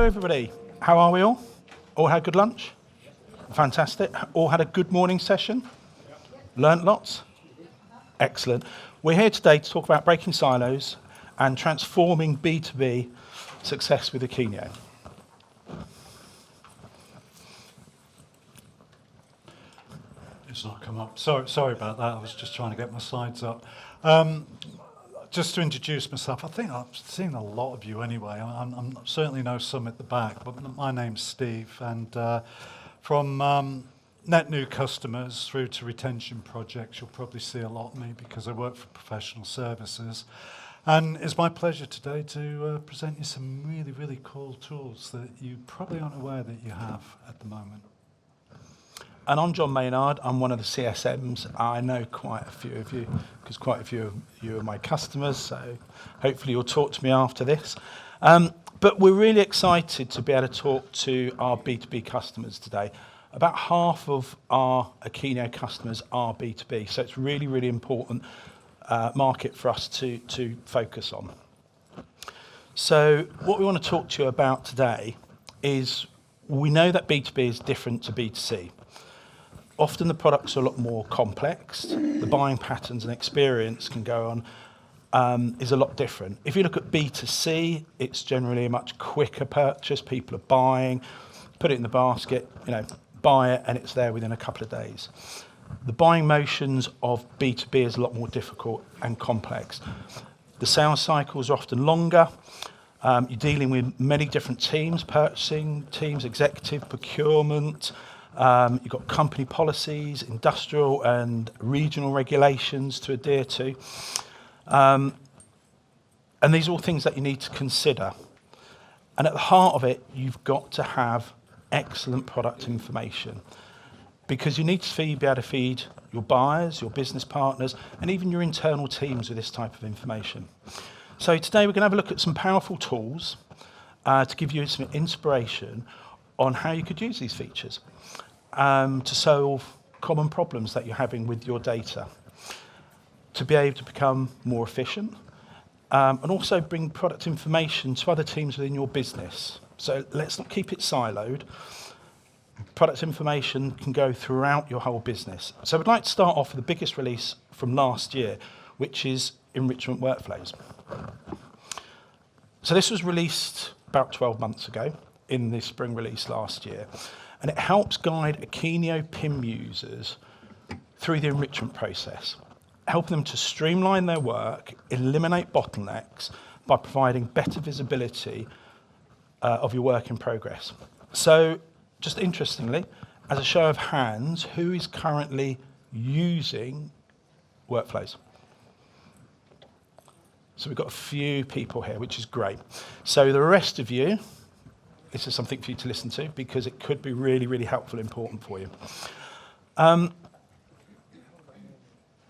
Hello everybody, how are we all? All had a good lunch? Fantastic. All had a good morning session? Learnt lots? Excellent. We're here today to talk about breaking silos and transforming B2B success with Akeneo. It's not come up. Sorry about that. I was just trying to get my slides up. Just to introduce myself, I think I've seen a lot of you anyway. I'm certainly know some at the back, but my name's Steve, and from net new customers through to retention projects, you'll probably see a lot of me because I work for professional services. And it's my pleasure today to present you some really, really cool tools that you probably aren't aware that you have at the moment. And I'm John Maynard. I'm one of the CSMs. I know quite a few of you because quite a few of you are my customers, so hopefully you'll talk to me after this. But we're really excited to be able to talk to our B2B customers today. About half of our Akeneo customers are B2B, so it's really, really important market for us to focus on. So what we want to talk to you about today is we know that B2B is different to B2C. Often the products are a lot more complex. The buying patterns and experience can go on is a lot different. If you look at B2C, it's generally a much quicker purchase. People are buying, put it in the basket, buy it, and it's there within a couple of days. The buying motions of B2B is a lot more difficult and complex. The sales cycles are often longer. You're dealing with many different teams, purchasing teams, executive, procurement. You've got company policies, industrial and regional regulations to adhere to. And these are all things that you need to consider. And at the heart of it, you've got to have excellent product information because you need to be able to feed your buyers, your business partners, and even your internal teams with this type of information. So today we're going to have a look at some powerful tools to give you some inspiration on how you could use these features to solve common problems that you're having with your data, to be able to become more efficient, and also bring product information to other teams within your business. So let's not keep it siloed. Product information can go throughout your whole business. So I'd like to start off with the biggest release from last year, which is enrichment workflows. So this was released about 12 months ago in the spring release last year, and it helps guide Akeneo PIM users through the enrichment process, helping them to streamline their work, eliminate bottlenecks by providing better visibility of your work in progress. So just interestingly, as a show of hands, who is currently using workflows? So we've got a few people here, which is great. So the rest of you, this is something for you to listen to because it could be really, really helpful and important for you.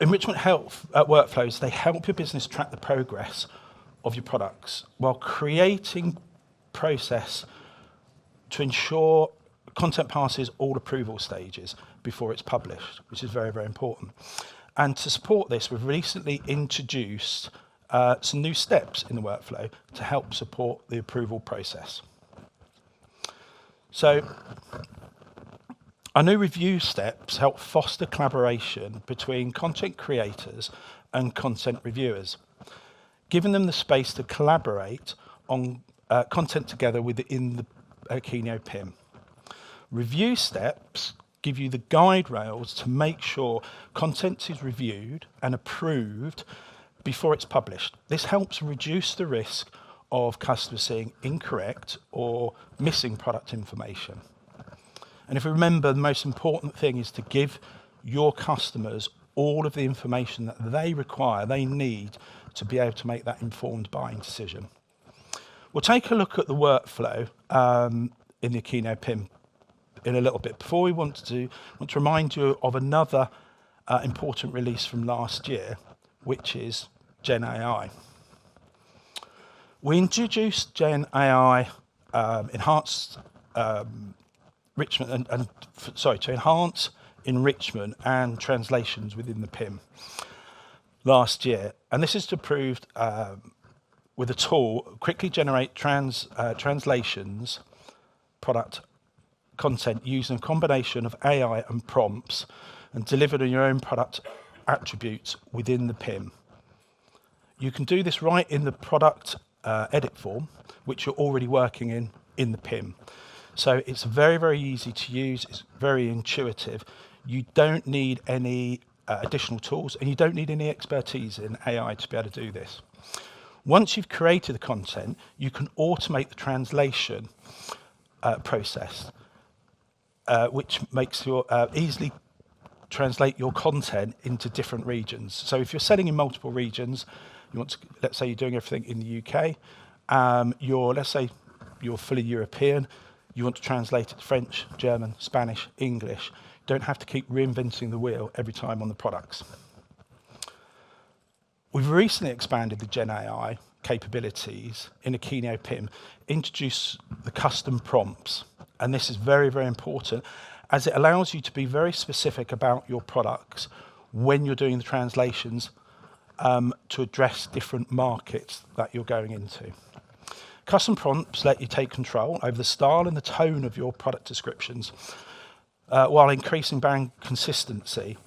Enrichment workflows, they help your business track the progress of your products while creating process to ensure content passes all approval stages before it's published, which is very, very important. And to support this, we've recently introduced some new steps in the workflow to help support the approval process. So our new review steps help foster collaboration between content creators and content reviewers, giving them the space to collaborate on content together within the Akeneo PIM. Review steps give you the guide rails to make sure content is reviewed and approved before it's published. This helps reduce the risk of customers seeing incorrect or missing product information. And if you remember, the most important thing is to give your customers all of the information that they require, they need to be able to make that informed buying decision. We'll take a look at the workflow in the Akeneo PIM in a little bit. Before we want to remind you of another important release from last year, which is GenAI. We introduced GenAI enhanced enrichment to enhance enrichment and translations within the PIM last year, and this is to improve with a tool, quickly generate translations, product content using a combination of AI and prompts, and delivered on your own product attributes within the PIM. You can do this right in the product edit form, which you're already working in the PIM. So it's very, very easy to use. It's very intuitive. You don't need any additional tools, and you don't need any expertise in AI to be able to do this. Once you've created the content, you can automate the translation process, which makes your easily translate your content into different regions. So if you're selling in multiple regions, you want to, let's say you're doing everything in the UK, let's say you're fully European, you want to translate it to French, German, Spanish, English. You don't have to keep reinventing the wheel every time on the products. We've recently expanded the GenAI capabilities in Akeneo PIM, introduced the custom prompts, and this is very, very important as it allows you to be very specific about your products when you're doing the translations to address different markets that you're going into. Custom prompts let you take control over the style and the tone of your product descriptions while increasing brand consistency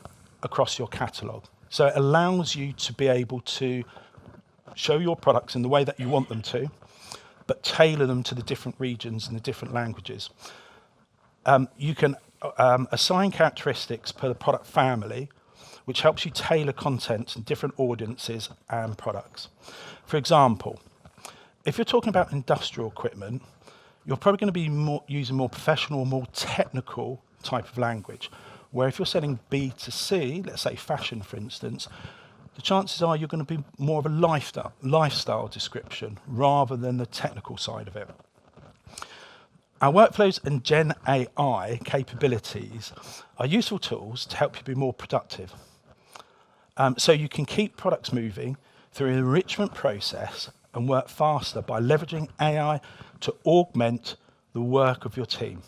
across your catalogue. So it allows you to be able to show your products in the way that you want them to, but tailor them to the different regions and the different languages. You can assign characteristics per the product family, which helps you tailor content to different audiences and products. For example, if you're talking about industrial equipment, you're probably going to be using more professional, more technical type of language. Where if you're selling B2C, let's say fashion, for instance, the chances are you're going to be more of a lifestyle description rather than the technical side of it. Our workflows and GenAI capabilities are useful tools to help you be more productive. So you can keep products moving through an enrichment process and work faster by leveraging AI to augment the work of your team.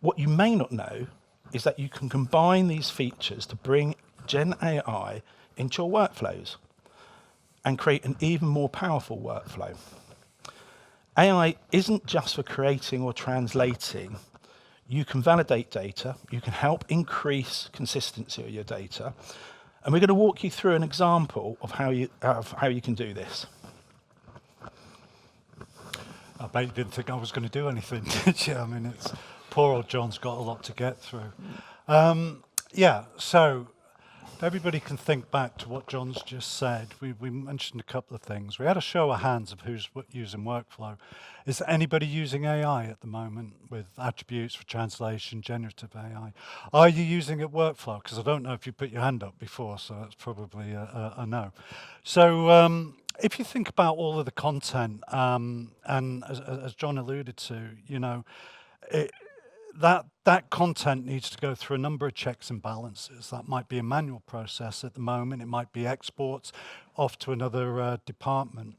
What you may not know is that you can combine these features to bring GenAI into your workflows and create an even more powerful workflow. AI isn't just for creating or translating. You can validate data, you can help increase consistency of your data, and we're going to walk you through an example of how you can do this. I bet you didn't think I was going to do anything, did you? I mean, it's poor old John's got a lot to get through. Yeah, so if everybody can think back to what John's just said, we mentioned a couple of things. We had a show of hands of who's using workflow. Is there anybody using AI at the moment with attributes for translation, generative AI? Are you using it workflow? Because I don't know if you put your hand up before, so that's probably a no. So if you think about all of the content, and as John alluded to, you know, that content needs to go through a number of checks and balances. That might be a manual process at the moment. It might be exports off to another department.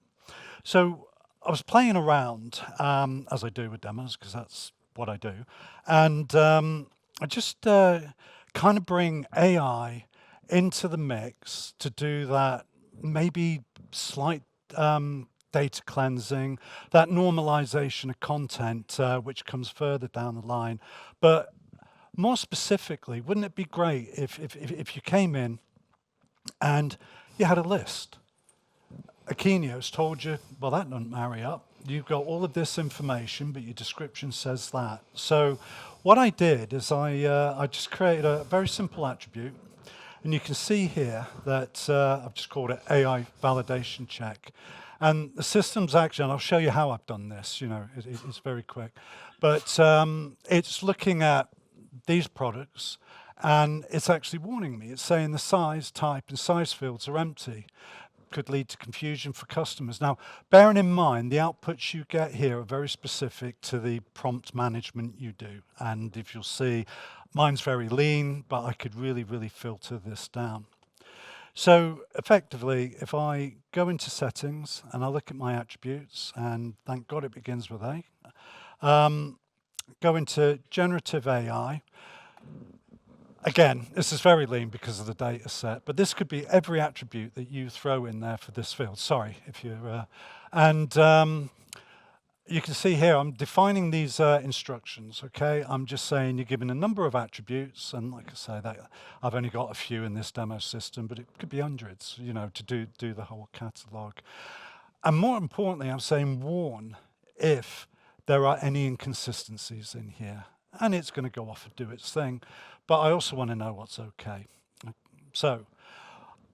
So I was playing around, as I do with demos, because that's what I do. And I just kind of bring AI into the mix to do that maybe slight data cleansing, that normalization of content, which comes further down the line. But more specifically, wouldn't it be great if you came in and you had a list? Akeneo's told you, well, that doesn't marry up. You've got all of this information, but your description says that. So what I did is I just created a very simple attribute. And you can see here that I've just called it AI validation check. And the system's actually, and I'll show you how I've done this, you know, it's very quick. But it's looking at these products, and it's actually warning me. It's saying the size, type, and size fields are empty. Could lead to confusion for customers. Now, bearing in mind, the outputs you get here are very specific to the prompt management you do. And if you'll see, mine's very lean, but I could really, really filter this down. So effectively, if I go into settings and I look at my attributes, and thank God it begins with A, go into generative AI, Again, this is very lean because of the data set, but this could be every attribute that you throw in there for this field. Sorry if you're, and you can see here, I'm defining these instructions, okay? I'm just saying you're given a number of attributes, and like I say, that I've only got a few in this demo system, but it could be hundreds, you know, to do the whole catalog. And more importantly, I'm saying warn if there are any inconsistencies in here. And it's going to go off and do its thing. But I also want to know what's okay. So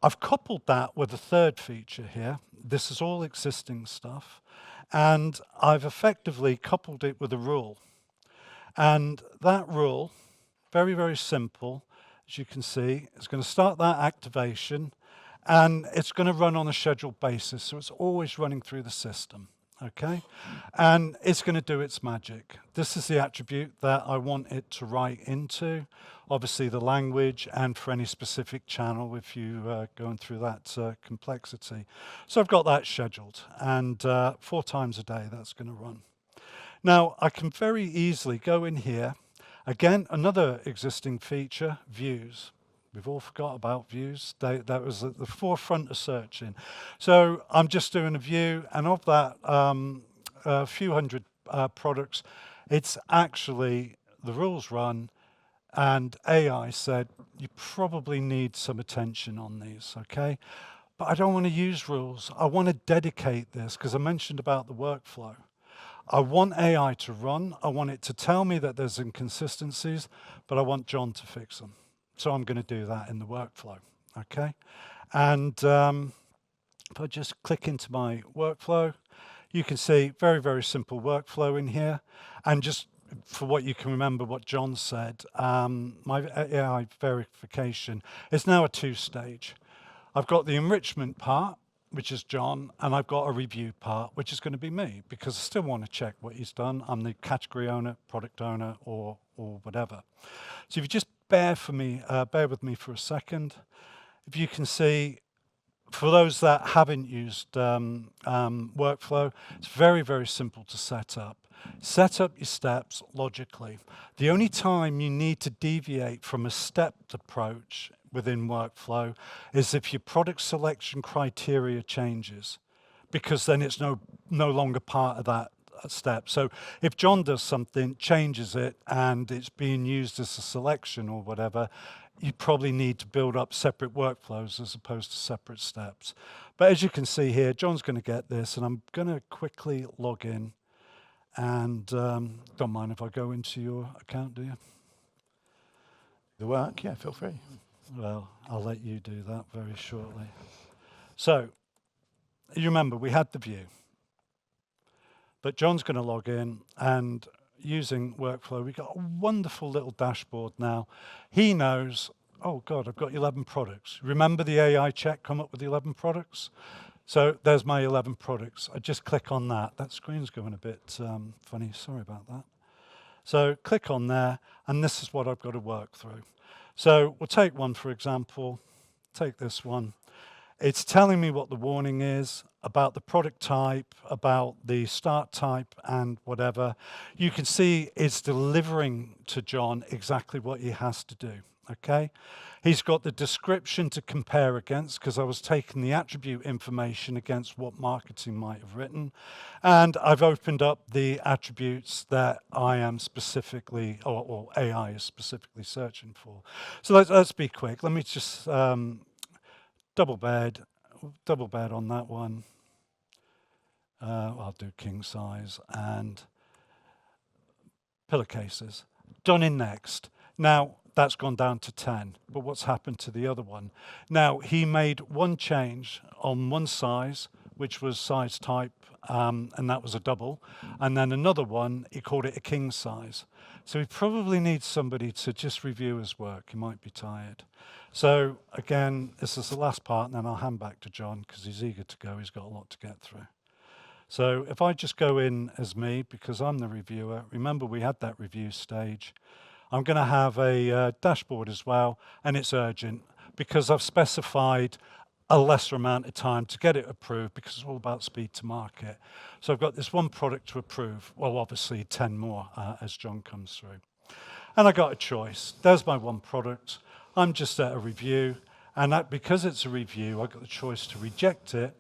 I've coupled that with a third feature here. This is all existing stuff. And I've effectively coupled it with a rule. And that rule, very, very simple, as you can see, is going to start that activation. And it's going to run on a scheduled basis, so it's always running through the system, okay? And it's going to do its magic. This is the attribute that I want it to write into, obviously the language, and for any specific channel if you going through that complexity. So I've got that scheduled, and 4 times a day that's going to run. Now, I can very easily go in here. Again, another existing feature, views. We've all forgot about views. That was at the forefront of searching. So I'm just doing a view, and of that a few hundred products, it's actually, the rules run, and AI said, you probably need some attention on these, okay? But I don't want to use rules. I want to dedicate this, because I mentioned about the workflow. I want AI to run. I want it to tell me that there's inconsistencies, but I want John to fix them. So I'm going to do that in the workflow, okay? And if I just click into my workflow, you can see very, very simple workflow in here. And just for what you can remember what John said, my AI verification is now a 2-stage. I've got the enrichment part, which is John, and I've got a review part, which is going to be me, because I still want to check what he's done. I'm the category owner, product owner, or whatever. So if you just bear with me for a second. If you can see, for those that haven't used workflow, it's very, very simple to set up. Set up your steps logically. The only time you need to deviate from a stepped approach within workflow is if your product selection criteria changes, because then it's no longer part of that step. So if John does something, changes it, and it's being used as a selection or whatever, you probably need to build up separate workflows as opposed to separate steps. But as you can see here, John's going to get this, and I'm going to quickly log in. And don't mind if I go into your account, do you? The work, yeah, feel free. Well, I'll let you do that very shortly. So you remember we had the view. But John's going to log in, and using workflow, we've got a wonderful little dashboard now. He knows, oh God, I've got 11 products. Remember the AI check come up with the 11 products? So there's my 11 products. I just click on that. That screen's going a bit funny, sorry about that. So click on there, and this is what I've got to work through. So we'll take one, for example, take this one. It's telling me what the warning is, about the product type, about the start type, and whatever. You can see it's delivering to John exactly what he has to do, okay? He's got the description to compare against, because I was taking the attribute information against what marketing might have written. And I've opened up the attributes that I am specifically, or AI is specifically searching for. So let's be quick. Let me just double bed on that one. I'll do king size, and pillowcases. Done in next. Now, that's gone down to 10, but what's happened to the other one? Now, he made one change on one size, which was size type, and that was a double. And then another one, he called it a king size. So he probably needs somebody to just review his work. He might be tired. So again, this is the last part, and then I'll hand back to John, because he's eager to go. He's got a lot to get through. So if I just go in as me, because I'm the reviewer, remember we had that review stage. I'm going to have a dashboard as well, and it's urgent, because I've specified a lesser amount of time to get it approved, because it's all about speed to market. So I've got this one product to approve, well, obviously 10 more as John comes through. And I got a choice. There's my one product. I'm just at a review. And because it's a review, I got the choice to reject it.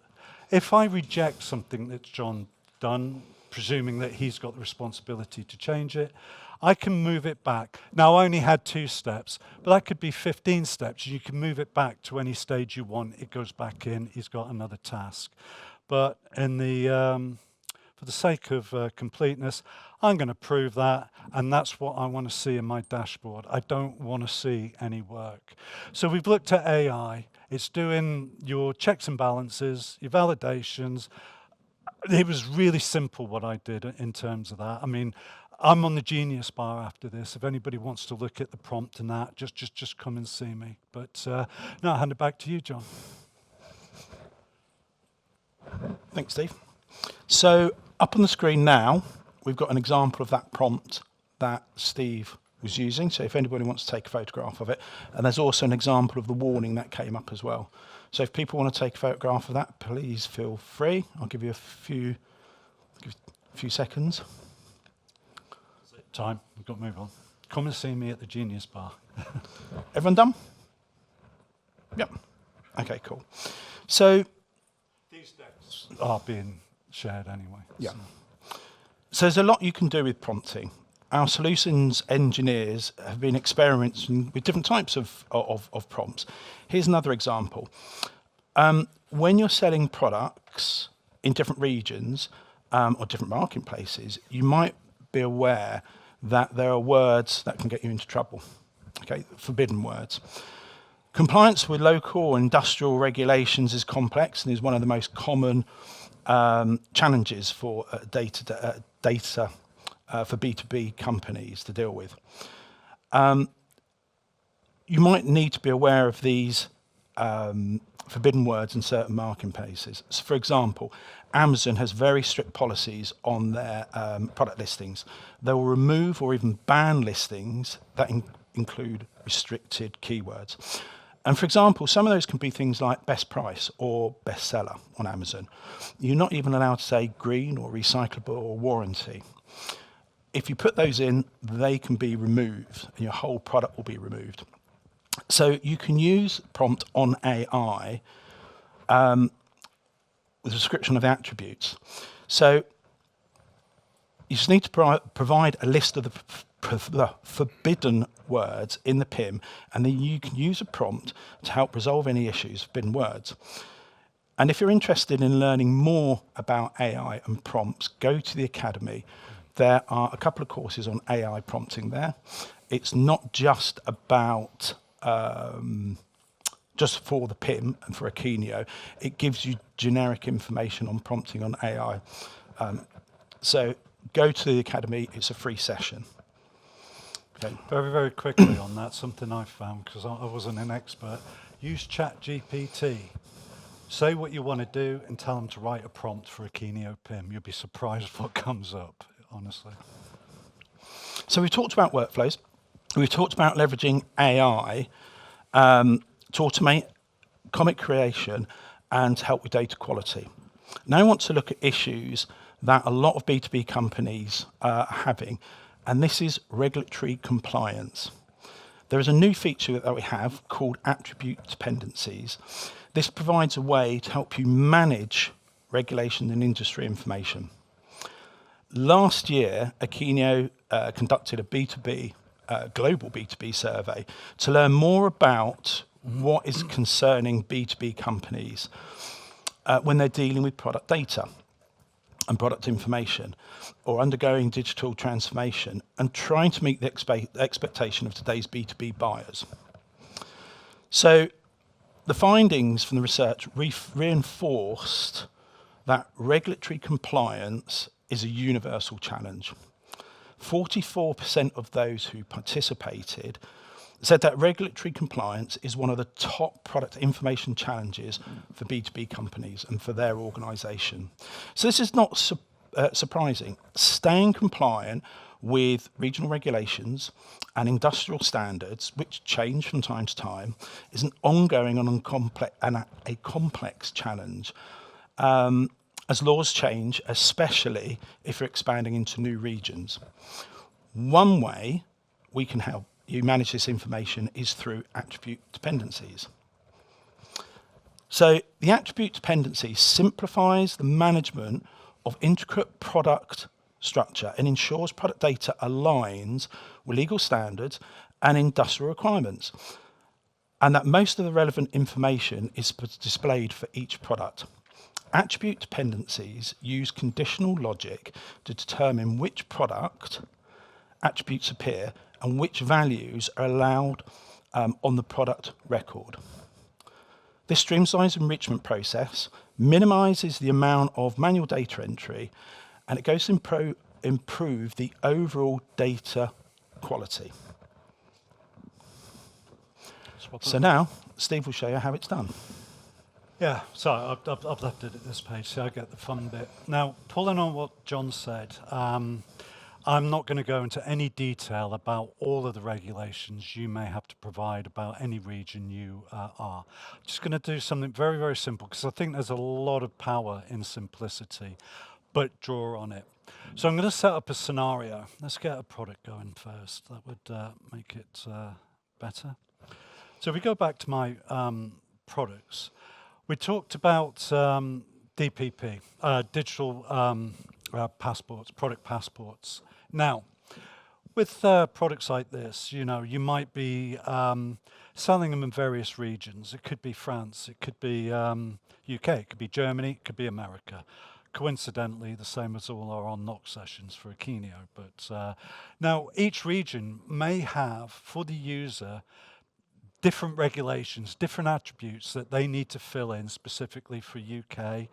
If I reject something that John done, presuming that he's got the responsibility to change it, I can move it back. Now, I only had 2 steps, but that could be 15 steps. You can move it back to any stage you want. It goes back in. He's got another task. But in the for the sake of completeness, I'm going to prove that, and that's what I want to see in my dashboard. I don't want to see any work. So we've looked at AI. It's doing your checks and balances, your validations. It was really simple what I did in terms of that. I mean, I'm on the Genius bar after this. If anybody wants to look at the prompt and that, just come and see me. But now I'll hand it back to you, John. Thanks, Steve. So up on the screen now, we've got an example of that prompt that Steve was using. So if anybody wants to take a photograph of it, and there's also an example of the warning that came up as well. So if people want to take a photograph of that, please feel free. I'll give you a few seconds. Time, we've got to move on. Come and see me at the Genius bar. Everyone done? Yep. Okay, cool. So These decks are being shared anyway. yeah. So there's a lot you can do with prompting. Our solutions engineers have been experimenting with different types of prompts. Here's another example. When you're selling products in different regions or different marketplaces, you might be aware that there are words that can get you into trouble, okay, forbidden words. Compliance with local or industrial regulations is complex and is one of the most common challenges for data for B2B companies to deal with. You might need to be aware of these forbidden words in certain marketplaces. So for example, Amazon has very strict policies on their product listings. They will remove or even ban listings that include restricted keywords. And for example, some of those can be things like best price or bestseller on Amazon. You're not even allowed to say green or recyclable or warranty. If you put those in, they can be removed and your whole product will be removed. So you can use prompt on AI with a description of the attributes. So you just need to provide a list of the forbidden words in the PIM, and then you can use a prompt to help resolve any issues with forbidden words. And if you're interested in learning more about AI and prompts, go to the Academy. There are a couple of courses on AI prompting there. It's not just about just for the PIM and for Akeneo. It gives you generic information on prompting on AI. So go to the Academy. It's a free session. Okay. Very, very quickly on that, something I found, because I wasn't an expert. Use ChatGPT. Say what you want to do and tell them to write a prompt for Akeneo PIM. You'll be surprised what comes up, honestly. So we've talked about workflows. We've talked about leveraging AI to automate comic creation and to help with data quality. Now I want to look at issues that a lot of B2B companies are having, and this is regulatory compliance. There is a new feature that we have called attribute dependencies. This provides a way to help you manage regulation and industry information. Last year, Akeneo conducted a B2B, global B2B survey to learn more about what is concerning B2B companies when they're dealing with product data and product information, or undergoing digital transformation and trying to meet the expectation of today's B2B buyers. So the findings from the research reinforced that regulatory compliance is a universal challenge. 44% of those who participated said that regulatory compliance is one of the top product information challenges for B2B companies and for their organisation. So this is not surprising. Staying compliant with regional regulations and industrial standards, which change from time to time, is an ongoing and a complex challenge as laws change, especially if you're expanding into new regions. One way we can help you manage this information is through attribute dependencies. So the attribute dependency simplifies the management of intricate product structure and ensures product data aligns with legal standards and industrial requirements, and that most of the relevant information is displayed for each product. Attribute dependencies use conditional logic to determine which product attributes appear and which values are allowed on the product record. This streamlines the enrichment process, minimises the amount of manual data entry, and it goes to improve the overall data quality. So now, Steve will show you how it's done. Yeah, so I've left it at this page, so I get the fun bit. Now, pulling on what John said, I'm not going to go into any detail about all of the regulations you may have to provide about any region you are. I'm just going to do something very, very simple, because I think there's a lot of power in simplicity, but draw on it. So I'm going to set up a scenario. Let's get a product going first. That would make it better. So if we go back to my products, we talked about DPP, digital passports, product passports. Now, with products like this, you might be selling them in various regions. It could be France, it could be UK, it could be Germany, it could be America. Coincidentally, the same as all our on-knock sessions for Akeneo. But now, each region may have, for the user, different regulations, different attributes that they need to fill in specifically for UK,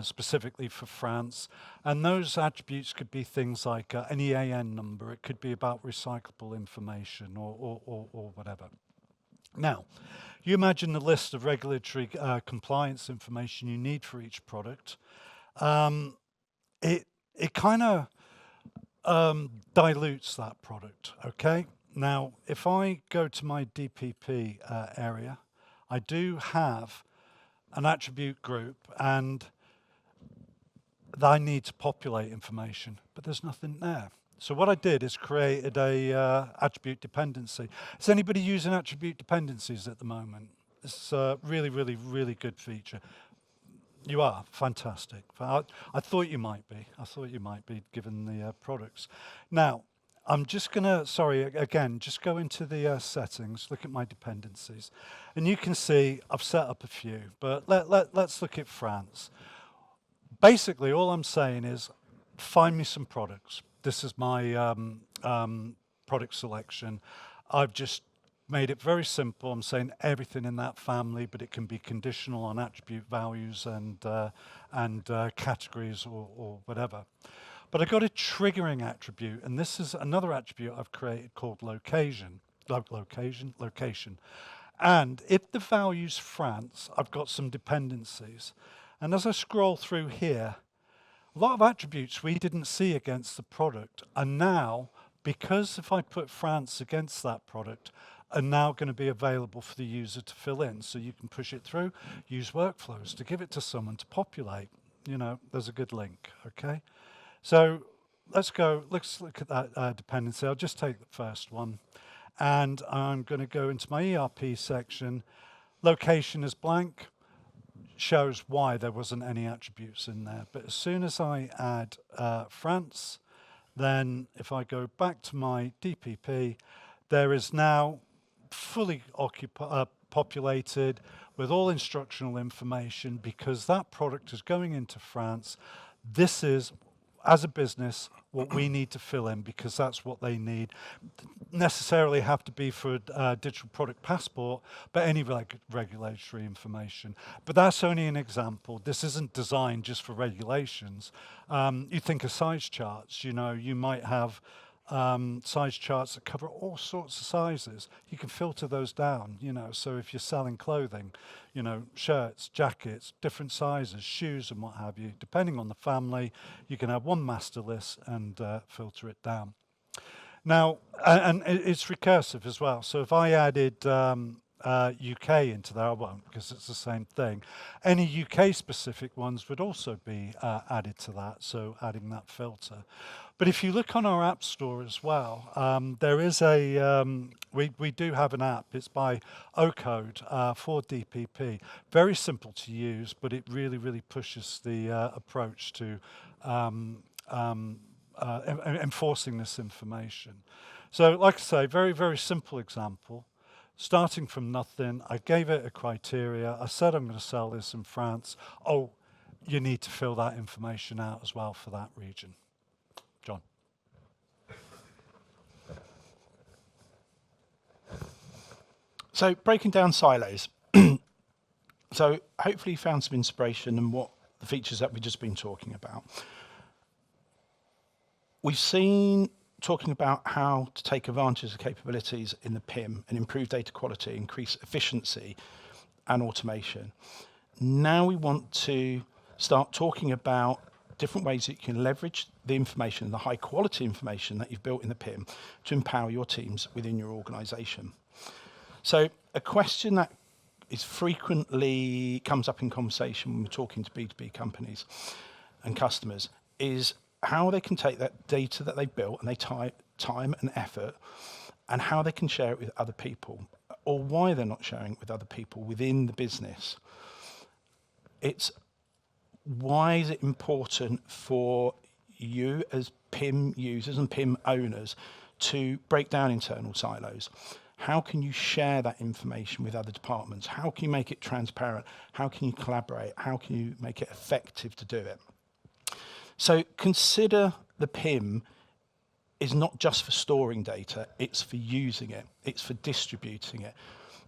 specifically for France. And those attributes could be things like an EAN number. It could be about recyclable information or whatever. Now, you imagine the list of regulatory compliance information you need for each product. It kind of dilutes that product, okay? Now, if I go to my DPP area, I do have an attribute group, and I need to populate information, but there's nothing there. So what I did is created a attribute dependency. Is anybody using attribute dependencies at the moment? It's a really, really, really good feature. You are? Fantastic. I thought you might be. I thought you might be, given the products. Now, I'm just going to, sorry, again, just go into the settings, look at my dependencies. And you can see I've set up a few, but let's look at France. Basically, all I'm saying is, find me some products. This is my product selection. I've just made it very simple. I'm saying everything in that family, but it can be conditional on attribute values and categories or whatever. But I got a triggering attribute, and this is another attribute I've created called location. And if the value's France, I've got some dependencies. And as I scroll through here, a lot of attributes we didn't see against the product are now, because if I put France against that product, are now going to be available for the user to fill in. So you can push it through, use workflows to give it to someone to populate. There's a good link, okay? So let's look at that dependency. I'll just take the first one, and I'm going to go into my ERP section. Location is blank, shows why there wasn't any attributes in there. But as soon as I add France, then if I go back to my DPP, there is now fully populated with all instructional information, because that product is going into France. This is, as a business, what we need to fill in, because that's what they need. Necessarily have to be for a digital product passport, but any regulatory information. But that's only an example. This isn't designed just for regulations. You think of size charts, you might have size charts that cover all sorts of sizes. You can filter those down, so if you're selling clothing, shirts, jackets, different sizes, shoes and what have you, depending on the family, you can have one master list and filter it down. Now, and it's recursive as well. So if I added UK into there. I won't, because it's the same thing. Any UK-specific ones would also be added to that, so adding that filter. But if you look on our App Store as well, there is we do have an app. It's by Ocode for DPP. Very simple to use, but it really, really pushes the approach to enforcing this information. So like I say, very, very simple example. Starting from nothing, I gave it a criteria. I said I'm going to sell this in France. Oh, you need to fill that information out as well for that region. John. So breaking down silos. So hopefully you found some inspiration in what the features that we've just been talking about. We've seen talking about how to take advantage of capabilities in the PIM and improve data quality, increase efficiency and automation. Now we want to start talking about different ways that you can leverage the information, the high quality information that you've built in the PIM to empower your teams within your organization. So a question that is frequently comes up in conversation when we're talking to B2B companies and customers is how they can take that data that they've built and they time and effort and how they can share it with other people, or why they're not sharing it with other people within the business. It's why is it important for you as PIM users and PIM owners to break down internal silos? How can you share that information with other departments? How can you make it transparent? How can you collaborate? How can you make it effective to do it? So consider the PIM is not just for storing data, it's for using it, it's for distributing it.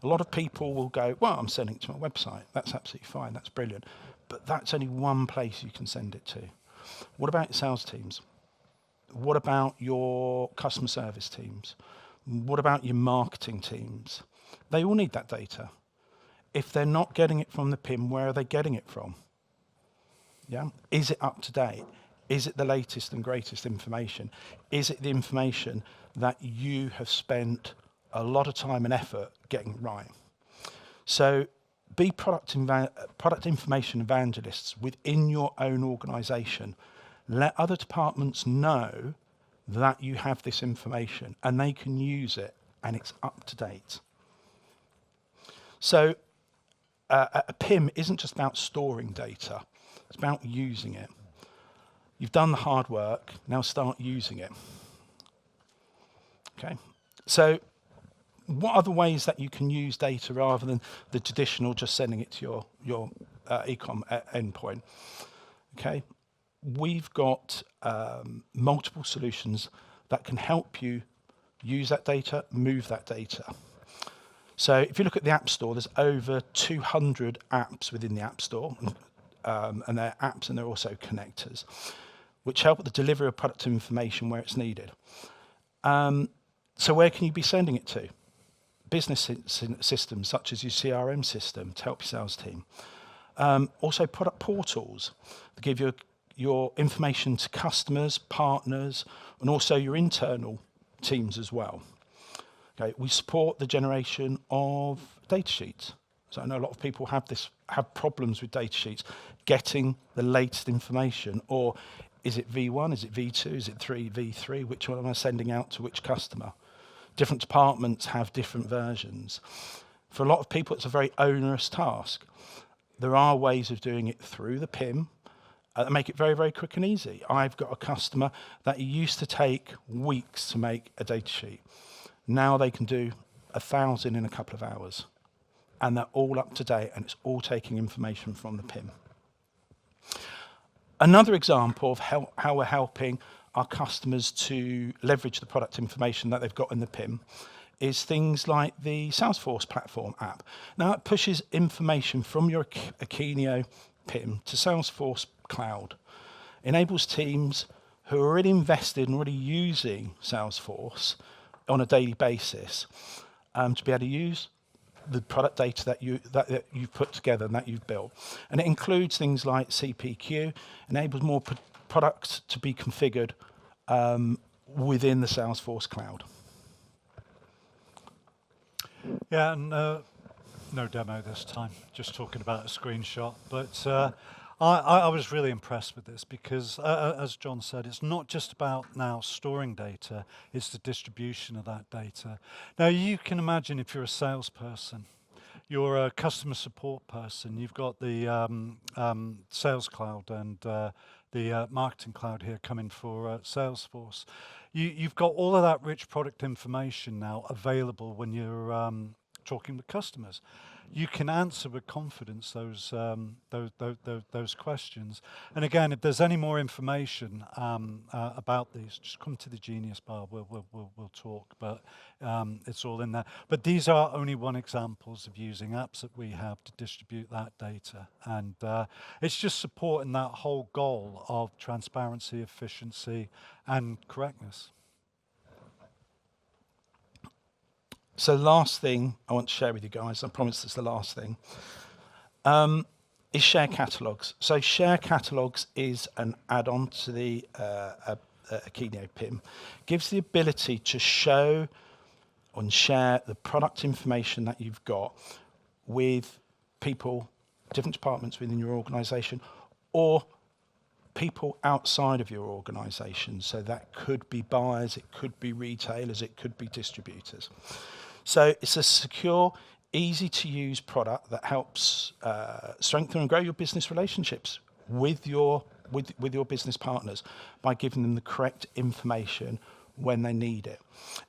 A lot of people will go, well, I'm sending it to my website. That's absolutely fine, that's brilliant. But that's only one place you can send it to. What about your sales teams? What about your customer service teams? What about your marketing teams? They all need that data. If they're not getting it from the PIM, where are they getting it from? Yeah, is it up to date? Is it the latest and greatest information? Is it the information that you have spent a lot of time and effort getting right? So be product information evangelists within your own organization. Let other departments know that you have this information and they can use it and it's up to date. So a PIM isn't just about storing data, it's about using it. You've done the hard work, now start using it. Okay, so what are the ways that you can use data rather than the traditional just sending it to your e-com endpoint? Okay, we've got multiple solutions that can help you use that data, move that data. So if you look at the App Store, there's over 200 apps within the App Store, and they're apps and they're also connectors, which help with the delivery of product information where it's needed. So where can you be sending it to? Business systems such as your CRM system to help your sales team. Also product portals that give you your information to customers, partners, and also your internal teams as well. Okay, we support the generation of data sheets. So I know a lot of people have problems with data sheets, getting the latest information, or is it V1, is it V2, is it V3, which one am I sending out to which customer? Different departments have different versions. For a lot of people, it's a very onerous task. There are ways of doing it through the PIM that make it very, very quick and easy. I've got a customer that used to take weeks to make a data sheet. Now they can do 1,000 in a couple of hours. And they're all up to date, and it's all taking information from the PIM. Another example of how we're helping our customers to leverage the product information that they've got in the PIM is things like the Salesforce platform app. Now it pushes information from your Akeneo PIM to Salesforce Cloud. Enables teams who are already invested and already using Salesforce on a daily basis to be able to use the product data that you've put together and that you've built. And it includes things like CPQ, enables more products to be configured within the Salesforce cloud. Yeah, and No demo this time, just talking about a screenshot. But I was really impressed with this because, as John said, it's not just about now storing data, it's the distribution of that data. Now, you can imagine if you're a salesperson, you're a customer support person, you've got the Sales Cloud and the Marketing Cloud here coming for Salesforce. You've got all of that rich product information now available when you're talking with customers. You can answer with confidence those questions. And again, if there's any more information about these, just come to the Genius Bar. We'll talk. But it's all in there. But these are only one examples of using apps that we have to distribute that data, and it's just supporting that whole goal of transparency, efficiency, and correctness. So last thing I want to share with you guys, I promise it's the last thing, is share catalogs. So share catalogs is an add-on to the Akeneo PIM. Gives the ability to show and share the product information that you've got with people, different departments within your organisation, or people outside of your organisation. So that could be buyers, it could be retailers, it could be distributors. So it's a secure, easy to use product that helps strengthen and grow your business relationships with your business partners by giving them the correct information when they need it.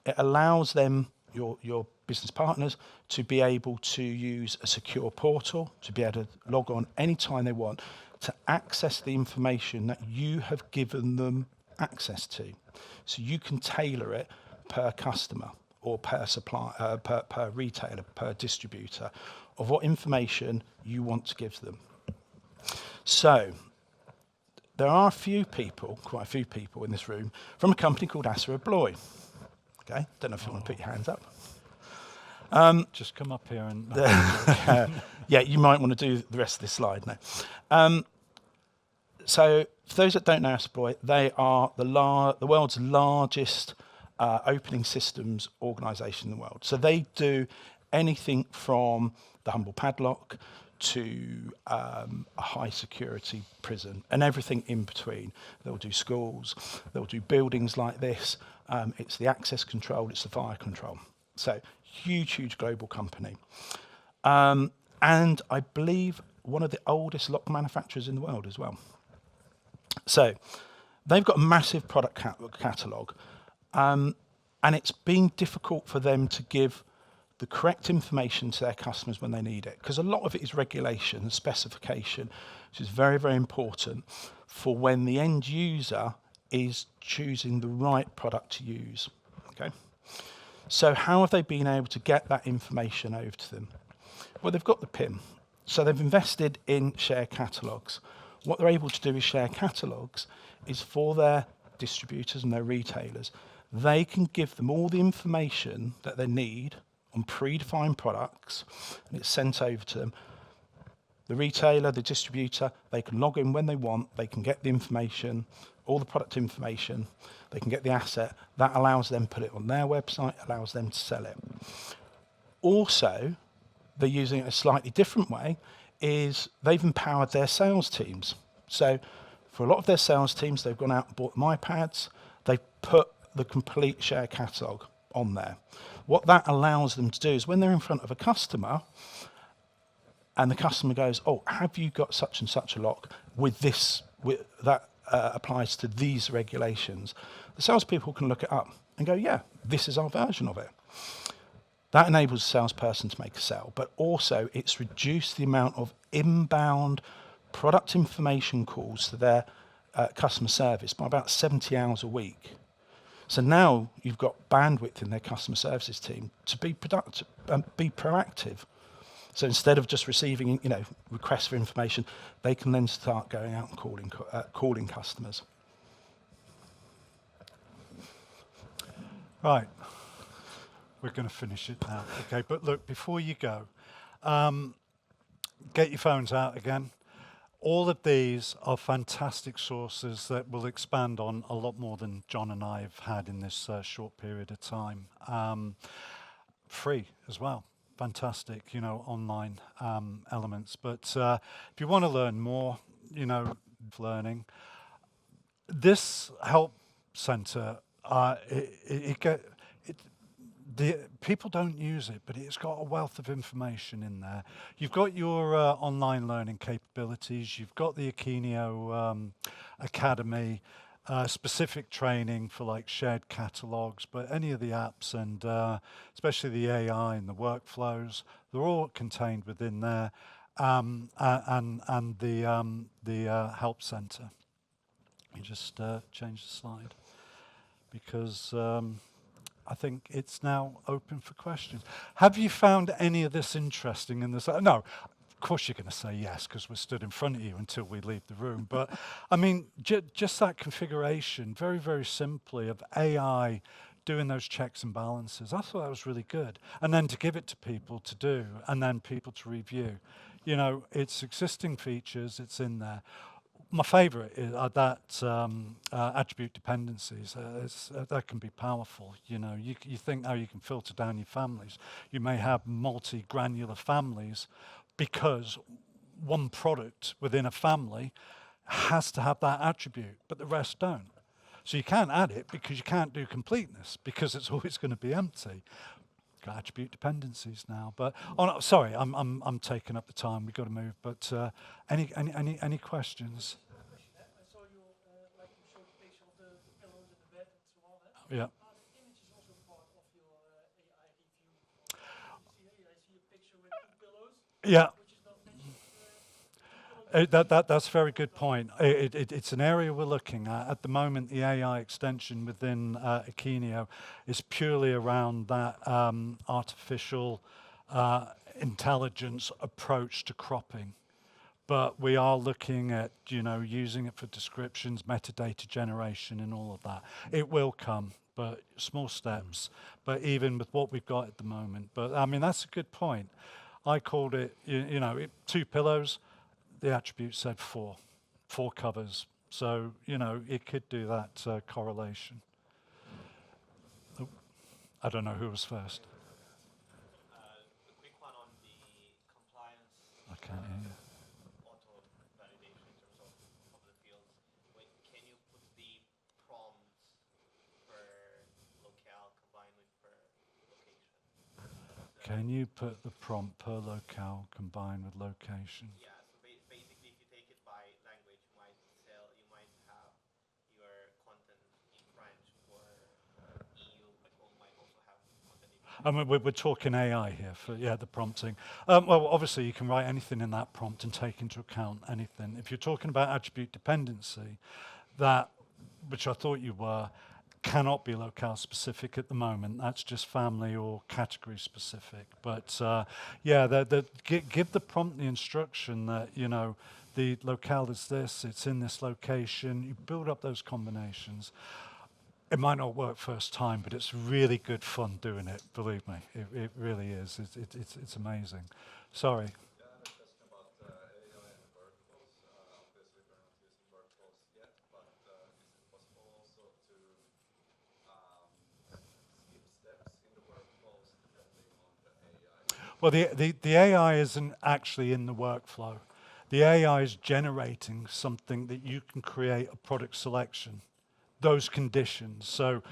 It allows them, your business partners, to be able to use a secure portal, to be able to log on anytime they want, to access the information that you have given them access to. So you can tailor it per customer or per supplier, per retailer, per distributor, of what information you want to give them. So there are quite a few people in this room from a company called Assa Abloy. Okay, don't know if you want to put your hands up. Just come up here and... Yeah, you might want to do the rest of this slide now. So for those that don't know Assa Abloy, they are the world's largest opening systems organisation in the world. So they do anything from the humble padlock to a high security prison and everything in between. They'll do schools, they'll do buildings like this. It's the access control, it's the fire control. So huge global company. And I believe one of the oldest lock manufacturers in the world as well. So they've got a massive product catalogue, and it's been difficult for them to give the correct information to their customers when they need it, because a lot of it is regulation and specification, which is very important for when the end user is choosing the right product to use. Okay. So how have they been able to get that information over to them? Well, they've got the PIM. So they've invested in share catalogues. What they're able to do with share catalogues is for their distributors and their retailers, they can give them all the information that they need on predefined products, and it's sent over to them. The retailer, the distributor, they can log in when they want, they can get the information, all the product information, they can get the asset. That allows them to put it on their website, allows them to sell it. Also, they're using it a slightly different way, is they've empowered their sales teams. So for a lot of their sales teams, they've gone out and bought iPads, they've put the complete share catalogue on there. What that allows them to do is when they're in front of a customer and the customer goes, oh, have you got such and such a lock with this, that applies to these regulations, the salespeople can look it up and go, yeah, this is our version of it. That enables a salesperson to make a sale, but also it's reduced the amount of inbound product information calls to their customer service by about 70 hours a week. So now you've got bandwidth in their customer services team to be productive and be proactive. So instead of just receiving, requests for information, they can then start going out and calling customers. Right. We're going to finish it now. Okay, but look, before you go, get your phones out again. All of these are fantastic sources that will expand on a lot more than John and I have had in this short period of time. Free as well. fantastic, online elements. But if you want to learn more, learning, this help center, the people don't use it, but it's got a wealth of information in there. You've got your online learning capabilities. You've got the Akeneo Academy, specific training for like shared catalogs, but any of the apps and especially the AI and the workflows, they're all contained within there, and the help center. You just change the slide because I think it's now open for questions. Have you found any of this interesting in this? No, of course you're going to say yes because we're stood in front of you until we leave the room. But I mean, just that configuration, very, very simply, of AI doing those checks and balances. I thought that was really good. And then to give it to people to do, and then people to review. It's existing features, it's in there. My favorite is that attribute dependencies. That can be powerful. You think, you can filter down your families. You may have multi-granular families because one product within a family has to have that attribute, but the rest don't. So you can't add it because you can't do completeness because it's always going to be empty. Got attribute dependencies now, but sorry, I'm taking up the time. We've got to move. But any questions? I saw you, like you showed the picture of the pillows in the bed and so on. Yeah. Are the images also part of your AI review? I see a picture with two pillows, Yeah. which is not mentioned. Two pillows. That's a very good point. It's an area we're looking at. At the moment, the AI extension within Akeneo is purely around that artificial intelligence approach to cropping. But we are looking at, using it for descriptions, metadata generation, and all of that. It will come, but small steps. But even with what we've got at the moment. But I mean, that's a good point. I called it, two pillows. The attribute said four covers. So, it could do that correlation. Oh, I don't know who was first. A quick one on the compliance I can't hear you. auto validation in terms of the fields. Can you put the prompts per locale combined with per location? Can you put the prompt per locale combined with location? Yeah. So basically, if you take it by language, you might have your content in French for EU, but you might also have content in I mean, we're talking AI here for, the prompting. Well, obviously, you can write anything in that prompt and take into account anything. If you're talking about attribute dependency, that, which I thought you were, cannot be locale specific at the moment. That's just family or category specific. But give the prompt the instruction that, the locale is this, it's in this location. You build up those combinations. It might not work first time, but it's really good fun doing it. Believe me, it really is. It's amazing. Sorry. Yeah, I have a question about AI and workflows. Obviously, we're not using workflows yet, but is it possible also to skip steps in the workflows depending on the AI? Well, the AI isn't actually in the workflow. The AI is generating something that you can create a product selection, those conditions. So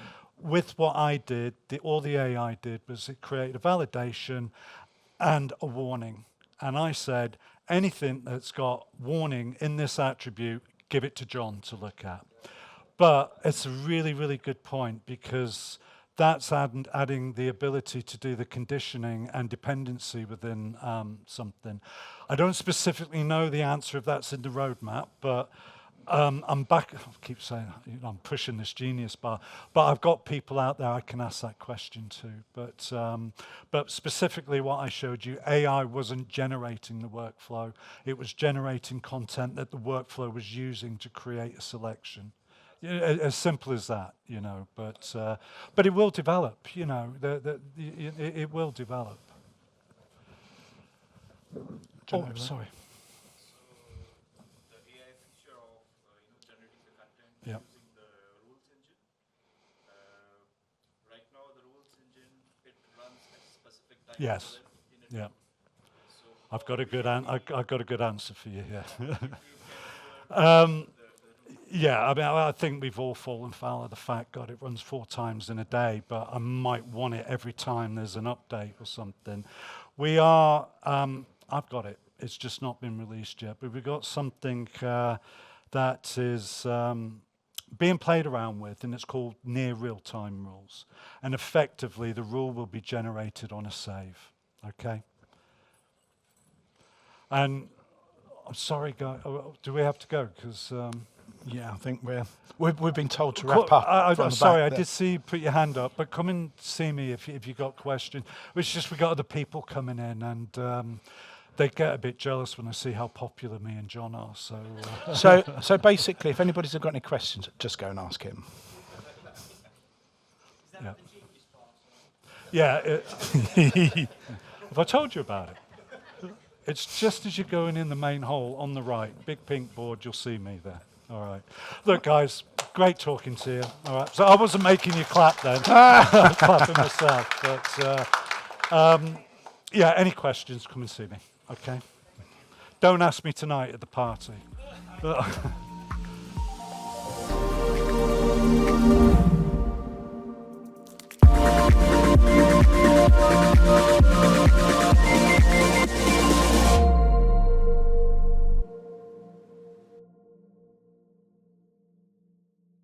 with what I did, all the AI did was it created a validation and a warning. And I said, anything that's got warning in this attribute, give it to John to look at. But it's a really, really good point because that's adding the ability to do the conditioning and dependency within something. I don't specifically know the answer if that's in the roadmap, but I'm back. I keep saying I'm pushing this genius bar, but I've got people out there I can ask that question to. But specifically, what I showed you, AI wasn't generating the workflow; it was generating content that the workflow was using to create a selection. As simple as that, But it will develop, it will develop. Oh, sorry. So the AI feature of generating the content Yeah. using the rules engine. Right now, the rules engine it runs at a specific time Yes. interval in Yeah. I've got a good I've got a good answer for you here. Yeah, I mean, I think we've all fallen foul of the fact, God, it runs 4 times in a day, but I might want it every time there's an update or something. We are, I've got it. It's just not been released yet, but we've got something that is being played around with, and it's called near real-time rules. And effectively, the rule will be generated on a save, okay? And I'm sorry, guys, do we have to go? Because Yeah, I think we've been told to wrap up. from I'm the sorry, back I there. did see you put your hand up, but come and see me if you got questions. It's just we got other people coming in, and they get a bit jealous when they see how popular me and John are. So So basically, if anybody's got any questions, just go and ask him. yeah, yeah. Have I told you about it? It's just as you're going in the main hall on the right, big pink board. You'll see me there. All right. Look, guys, great talking to you. All right. So I wasn't making you clap then. I'm clapping myself. But yeah, any questions, come and see me. Okay. Don't ask me tonight at the party.